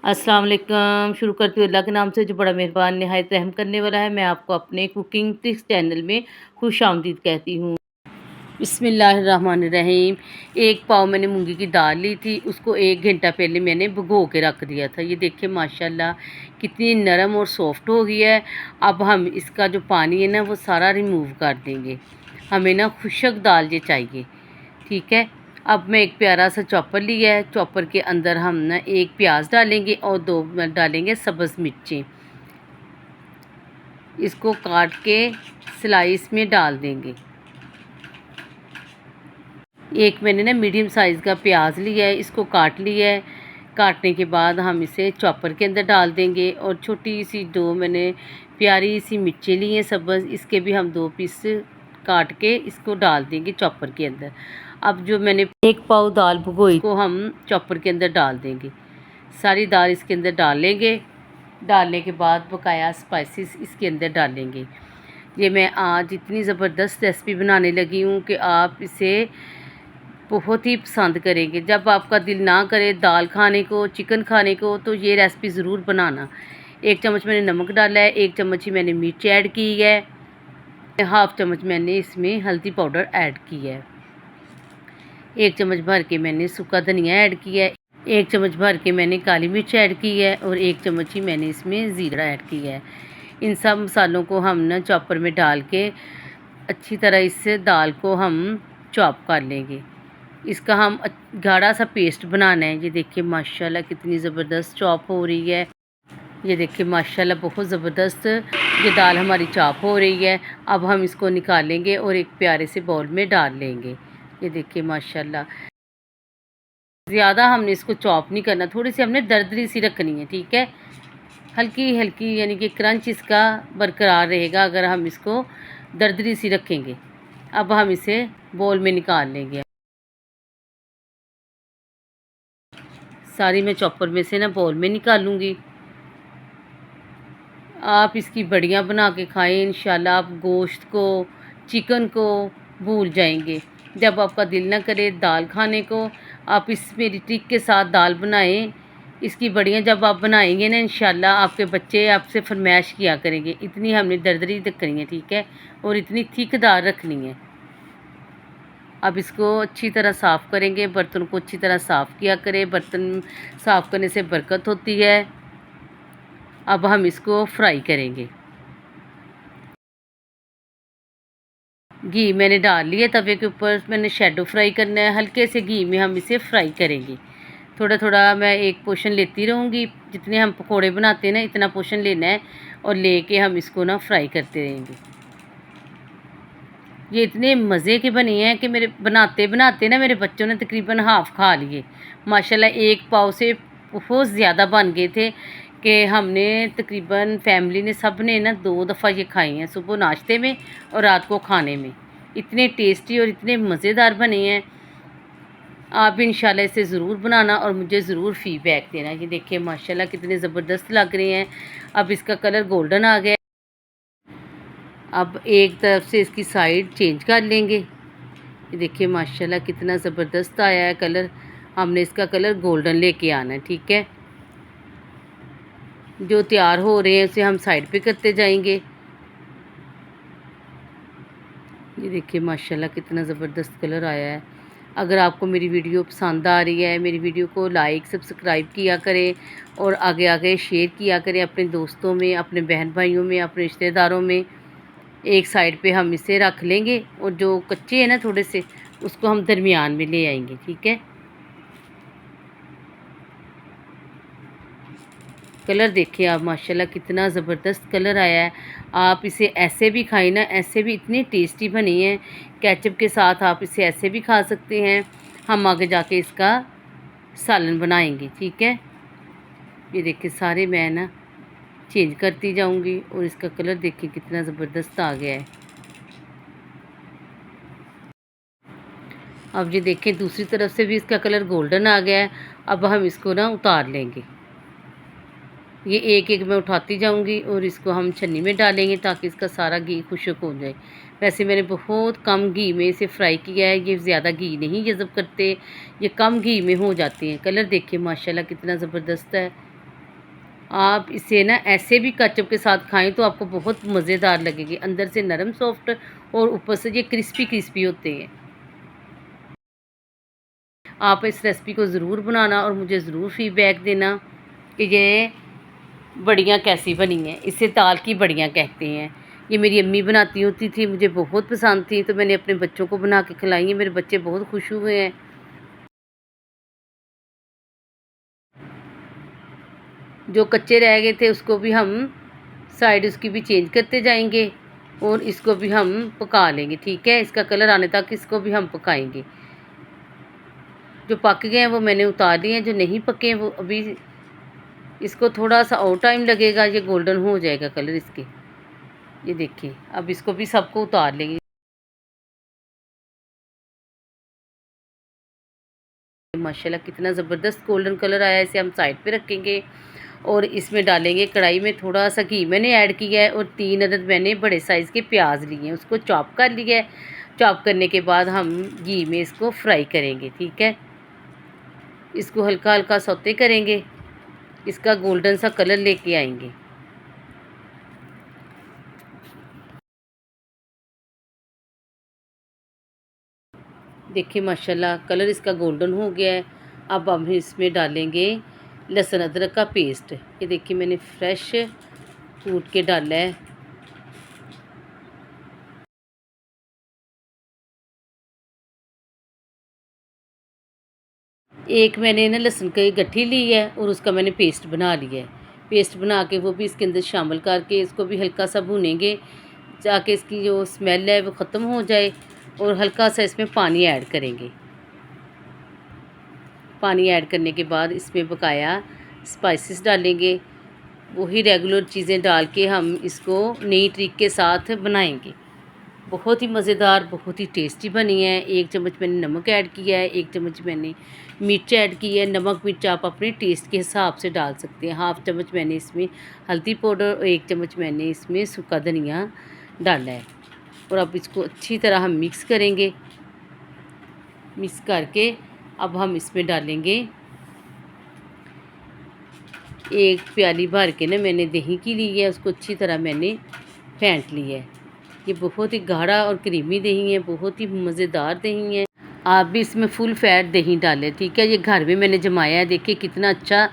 अस्सलाम वालेकुम। शुरू करती हूँ अल्लाह के नाम से जो बड़ा मेहरबान निहायत रहम करने वाला है। मैं आपको अपने कुकिंग टिप्स चैनल में खुशामदीद कहती हूँ। बिस्मिल्लाहिर्रहमानिर्रहीम। एक पाव मैंने मूंगी की दाल ली थी, उसको 1 घंटा पहले मैंने भिगो के रख दिया था। ये देखिए माशाल्लाह कितनी नरम और सॉफ्ट हो गई है। अब हम इसका जो पानी है ना वो सारा रिमूव कर देंगे। हमें ना खुशक दाल ये चाहिए, ठीक है। अब मैं एक प्यारा सा चॉपर लिया है, चॉपर के अंदर हम ना 1 प्याज डालेंगे और 2 डालेंगे सब्ज़ मिर्चें। इसको काट के स्लाइस में डाल देंगे। एक मैंने ना मीडियम साइज़ का प्याज लिया है, इसको काट लिया है। काटने के बाद हम इसे चॉपर के अंदर डाल देंगे और छोटी सी 2 मैंने प्यारी सी मिर्चें ली हैं सब्ज़, इसके भी हम 2 पीस काट के इसको डाल देंगे चॉपर के अंदर। अब जो मैंने 1 पाव दाल भिगोई को हम चॉपर के अंदर डाल देंगे। सारी दाल इसके अंदर डाल लेंगे। डालने के बाद बकाया स्पाइसेस इसके अंदर डालेंगे। ये मैं आज इतनी ज़बरदस्त रेसिपी बनाने लगी हूँ कि आप इसे बहुत ही पसंद करेंगे। जब आपका दिल ना करे दाल खाने को, चिकन खाने को, तो ये रेसिपी ज़रूर बनाना। 1 चम्मच मैंने नमक डाला है, 1 चम्मच ही मैंने मिर्च ऐड की है, हाफ़ चम्मच मैंने इसमें हल्दी पाउडर ऐड की है, 1 चम्मच भर के मैंने सूखा धनिया ऐड किया है, 1 चम्मच भर के मैंने काली मिर्च ऐड की है और 1 चम्मच ही मैंने इसमें ज़ीरा ऐड किया है। इन सब मसालों को हम ना चॉपर में डाल के अच्छी तरह इस दाल को हम चॉप कर लेंगे। इसका हम गाढ़ा सा पेस्ट बनाना है। ये देखिए माशाल्लाह कितनी ज़बरदस्त चॉप हो रही है। ये देखिए माशाल्लाह बहुत ज़बरदस्त ये दाल हमारी चॉप हो रही है। अब हम इसको निकालेंगे और एक प्यारे से बाउल में डाल लेंगे। ये देखिए माशाल्लाह ज़्यादा हमने इसको चॉप नहीं करना, थोड़ी सी हमने दरदरी सी रखनी है, ठीक है। हल्की हल्की यानी कि क्रंच इसका बरकरार रहेगा अगर हम इसको दरदरी सी रखेंगे। अब हम इसे बाउल में निकाल लेंगे। सारी मैं चॉपर में से ना बाउल में निकालूंगी। आप इसकी बड़ियाँ बना के खाएं, इंशाल्लाह आप गोश्त को, चिकन को भूल जाएंगे। जब आपका दिल ना करे दाल खाने को, आप इस मेरी ट्रिक के साथ दाल बनाएं। इसकी बड़ियाँ जब आप बनाएंगे ना इंशाल्लाह आपके बच्चे आपसे फरमाइश किया करेंगे। इतनी हमने दरदरी रखनी है, ठीक है, और इतनी थिकदार रखनी है। अब इसको अच्छी तरह साफ़ करेंगे, बर्तन को अच्छी तरह साफ़ किया करें, बर्तन साफ़ करने से बरकत होती है। अब हम इसको फ्राई करेंगे। घी मैंने डाल लिया तवे के ऊपर, मैंने शैडो फ्राई करना है। हल्के से घी में हम इसे फ्राई करेंगे। थोड़ा थोड़ा मैं एक पोर्शन लेती रहूँगी, जितने हम पकोड़े बनाते हैं ना इतना पोर्शन लेना है और लेके हम इसको ना फ्राई करते रहेंगे। ये इतने मज़े के बने हैं कि मेरे बनाते बनाते ना मेरे बच्चों ने तकरीबन हाफ़ खा लिए। माशाल्लाह 1 पाव से बहुत ज़्यादा बन गए थे कि हमने तकरीबन फैमिली ने सब ने ना 2 दफ़ा ये खाए हैं, सुबह नाश्ते में और रात को खाने में। इतने टेस्टी और इतने मज़ेदार बने हैं। आप भी इंशाल्लाह इसे ज़रूर बनाना और मुझे ज़रूर फ़ीडबैक देना। ये देखिए माशाल्लाह कितने ज़बरदस्त लग रहे हैं। अब इसका कलर गोल्डन आ गया। अब एक तरफ से इसकी साइड चेंज कर लेंगे। ये देखिए माशाल्लाह कितना ज़बरदस्त आया है कलर। हमने इसका कलर गोल्डन लेके आना है, ठीक है। जो तैयार हो रहे हैं उसे हम साइड पे करते जाएंगे। ये देखिए माशाल्लाह कितना ज़बरदस्त कलर आया है। अगर आपको मेरी वीडियो पसंद आ रही है, मेरी वीडियो को लाइक सब्सक्राइब किया करें और आगे आगे शेयर किया करें अपने दोस्तों में, अपने बहन भाइयों में, अपने रिश्तेदारों में। एक साइड पे हम इसे रख लेंगे और जो कच्चे हैं ना थोड़े से, उसको हम दरमियान में ले आएंगे, ठीक है। कलर देखिए आप माशाल्लाह कितना ज़बरदस्त कलर आया है। आप इसे ऐसे भी खाएं ना, ऐसे भी इतनी टेस्टी बनी है। केचप के साथ आप इसे ऐसे भी खा सकते हैं। हम आगे जाके इसका सालन बनाएंगे, ठीक है। ये देखिए सारे मैं ना चेंज करती जाऊंगी और इसका कलर देखिए कितना ज़बरदस्त आ गया है। अब ये देखें दूसरी तरफ से भी इसका कलर गोल्डन आ गया है। अब हम इसको ना उतार लेंगे। ये एक एक मैं उठाती जाऊंगी और इसको हम छन्नी में डालेंगे ताकि इसका सारा घी खुश्क हो जाए। वैसे मैंने बहुत कम घी में इसे फ्राई किया है, ये ज़्यादा घी नहीं जज़ब करते, ये कम घी में हो जाते हैं। कलर देखिए माशाल्लाह कितना ज़बरदस्त है। आप इसे ना ऐसे भी केचप के साथ खाएं तो आपको बहुत मज़ेदार लगेगी, अंदर से नरम सॉफ्ट और ऊपर से ये क्रिस्पी क्रिस्पी होते हैं। आप इस रेसिपी को ज़रूर बनाना और मुझे ज़रूर फीडबैक देना कि ये बड़ियाँ कैसी बनी हैं। इसे दाल की बड़ियाँ कहते हैं। ये मेरी अम्मी बनाती होती थी, मुझे बहुत पसंद थी, तो मैंने अपने बच्चों को बना के खिलाई है। मेरे बच्चे बहुत खुश हुए हैं। जो कच्चे रह गए थे उसको भी हम साइड उसकी भी चेंज करते जाएंगे और इसको भी हम पका लेंगे, ठीक है। इसका कलर आने तक इसको भी हम पकाएंगे। जो पक गए हैं वो मैंने उतार लिए हैं, जो नहीं पके हैं वो अभी इसको थोड़ा सा और टाइम लगेगा, ये गोल्डन हो जाएगा कलर इसके। ये देखिए, अब इसको भी सबको उतार लेंगे। माशाल्लाह कितना ज़बरदस्त गोल्डन कलर आया है। इसे हम साइड पे रखेंगे और इसमें डालेंगे कढ़ाई में थोड़ा सा घी मैंने ऐड किया है और 3 अदद मैंने बड़े साइज़ के प्याज लिए हैं, उसको चॉप कर लिया है। चॉप करने के बाद हम घी में इसको फ्राई करेंगे, ठीक है। इसको हल्का हल्का सौते करेंगे, इसका गोल्डन सा कलर लेके आएंगे। देखिए माशाल्लाह कलर इसका गोल्डन हो गया है। अब हम इसमें डालेंगे लहसुन अदरक का पेस्ट। ये देखिए मैंने फ्रेश कूट के डाला है। एक मैंने ना लहसुन की गट्ठी ली है और उसका मैंने पेस्ट बना लिया है। पेस्ट बना के वो भी इसके अंदर शामिल करके इसको भी हल्का सा भूनेंगे ताकि इसकी जो स्मेल है वो ख़त्म हो जाए। और हल्का सा इसमें पानी ऐड करेंगे। पानी ऐड करने के बाद इसमें बकाया स्पाइसेस डालेंगे। वही रेगुलर चीज़ें डाल के हम इसको नई ट्रिक के साथ बनाएंगे। बहुत ही मज़ेदार, बहुत ही टेस्टी बनी है। 1 चम्मच मैंने नमक ऐड किया है, 1 चम्मच मैंने मिर्च ऐड की है। नमक मिर्च आप अपने टेस्ट के हिसाब से डाल सकते हैं। हाफ़ चम्मच मैंने इसमें हल्दी पाउडर और 1 चम्मच मैंने इसमें सूखा धनिया डाला है। और अब इसको अच्छी तरह हम मिक्स करेंगे। मिक्स करके अब हम इसमें डालेंगे 1 प्याली भर के ना मैंने दही की ली है, उसको अच्छी तरह मैंने फेंट लिया है। ये बहुत ही गाढ़ा और क्रीमी दही है, बहुत ही मज़ेदार दही है। आप भी इसमें फुल फैट दही डालें, ठीक है। ये घर में मैंने जमाया है, देखिए कितना अच्छा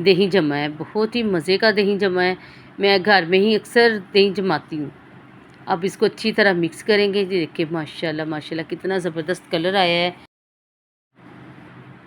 दही जमा है, बहुत ही मज़े का दही जमा है। मैं घर में ही अक्सर दही जमाती हूँ। अब इसको अच्छी तरह मिक्स करेंगे। ये देखिए माशाल्लाह माशाल्लाह कितना ज़बरदस्त कलर आया है।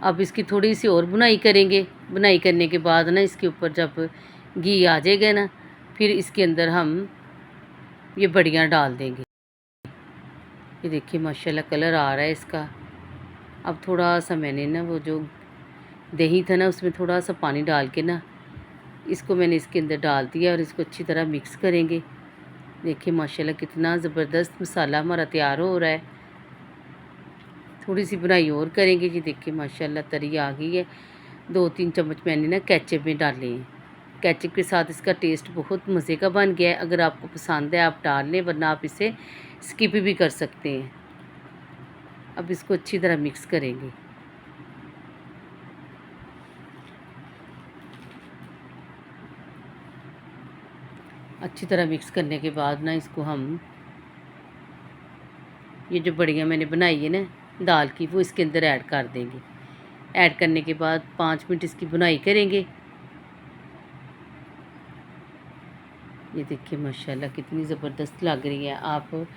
अब इसकी थोड़ी सी और बुनाई करेंगे। बुनाई करने के बाद ना इसके ऊपर जब घी आ जाएगा ना, फिर इसके अंदर हम ये बड़ियाँ डाल देंगे। ये देखिए माशाल्लाह कलर आ रहा है इसका। अब थोड़ा सा मैंने ना वो जो दही था ना उसमें थोड़ा सा पानी डाल के ना इसको मैंने इसके अंदर डाल दिया और इसको अच्छी तरह मिक्स करेंगे। देखिए माशाल्लाह कितना ज़बरदस्त मसाला हमारा तैयार हो रहा है। थोड़ी सी बुनाई और करेंगे। ये देखिए माशाल्लाह तरी आ गई है। 2-3 चम्मच मैंने ना केचप में डाले हैं। केचप के साथ इसका टेस्ट बहुत मज़े का बन गया है। अगर आपको पसंद है आप डाल लें, वरना आप इसे स्किप भी कर सकते हैं। अब इसको अच्छी तरह मिक्स करेंगे। अच्छी तरह मिक्स करने के बाद ना इसको हम ये जो बड़ियाँ मैंने बनाई है ना दाल की, वो इसके अंदर ऐड कर देंगे। ऐड करने के बाद 5 मिनट इसकी बुनाई करेंगे। ये देखिए माशाल्लाह कितनी ज़बरदस्त लग रही है। आप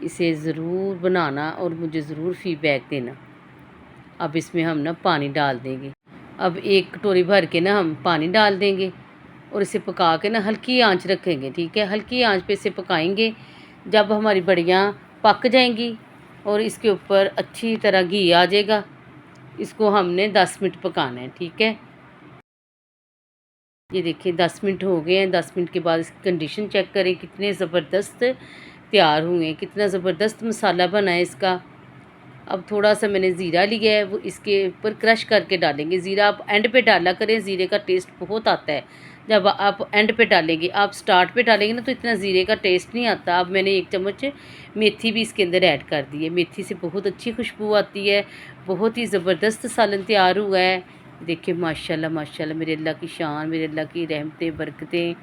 इसे ज़रूर बनाना और मुझे ज़रूर फीडबैक देना। अब इसमें हम ना पानी डाल देंगे। अब 1 कटोरी भर के ना हम पानी डाल देंगे और इसे पका के ना हल्की आंच रखेंगे, ठीक है। हल्की आंच पे इसे पकाएंगे। जब हमारी बड़ियाँ पक जाएंगी और इसके ऊपर अच्छी तरह घी आ जाएगा, इसको हमने 10 मिनट पकाना है, ठीक है। ये देखिए 10 मिनट हो गए हैं। 10 मिनट के बाद इसकी कंडीशन चेक करें, कितने ज़बरदस्त तैयार हुए हैं, कितना ज़बरदस्त मसाला बना है इसका। अब थोड़ा सा मैंने ज़ीरा लिया है, वो इसके ऊपर क्रश करके डालेंगे। ज़ीरा आप एंड पे डाला करें, ज़ीरे का टेस्ट बहुत आता है जब आप एंड पे डालेंगे। आप स्टार्ट पे डालेंगे ना तो इतना ज़ीरे का टेस्ट नहीं आता। अब मैंने 1 चम्मच मेथी भी इसके अंदर ऐड कर दी है। मेथी से बहुत अच्छी खुशबू आती है। बहुत ही ज़बरदस्त सालन तैयार हुआ है। देखिए माशाल्लाह माशाल्लाह, मेरे अल्लाह की शान, मेरे अल्लाह की रहमतें बरकतें।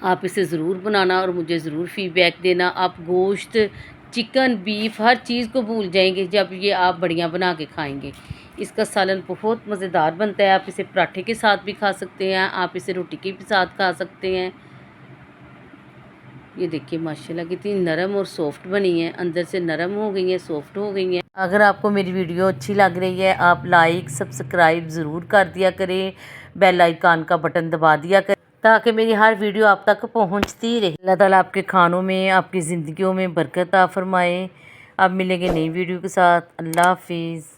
आप इसे ज़रूर बनाना और मुझे ज़रूर फ़ीडबैक देना। आप गोश्त, चिकन, बीफ हर चीज़ को भूल जाएंगे जब ये आप बड़ियाँ बना के खाएंगे। इसका सालन बहुत मज़ेदार बनता है। आप इसे पराठे के साथ भी खा सकते हैं, आप इसे रोटी के भी साथ खा सकते हैं। ये देखिए माशाल्लाह कितनी नरम और सॉफ्ट बनी है, अंदर से नरम हो गई है, सॉफ्ट हो गई हैं। अगर आपको मेरी वीडियो अच्छी लग रही है, आप लाइक सब्सक्राइब ज़रूर कर दिया करें, बेल आइकन का बटन दबा दिया करें ताकि मेरी हर वीडियो आप तक पहुंचती रहे। अल्लाह ताला आपके खानों में, आपकी ज़िंदगियों में बरकत फरमाए। अब मिलेंगे नई वीडियो के साथ। अल्लाह हाफिज़।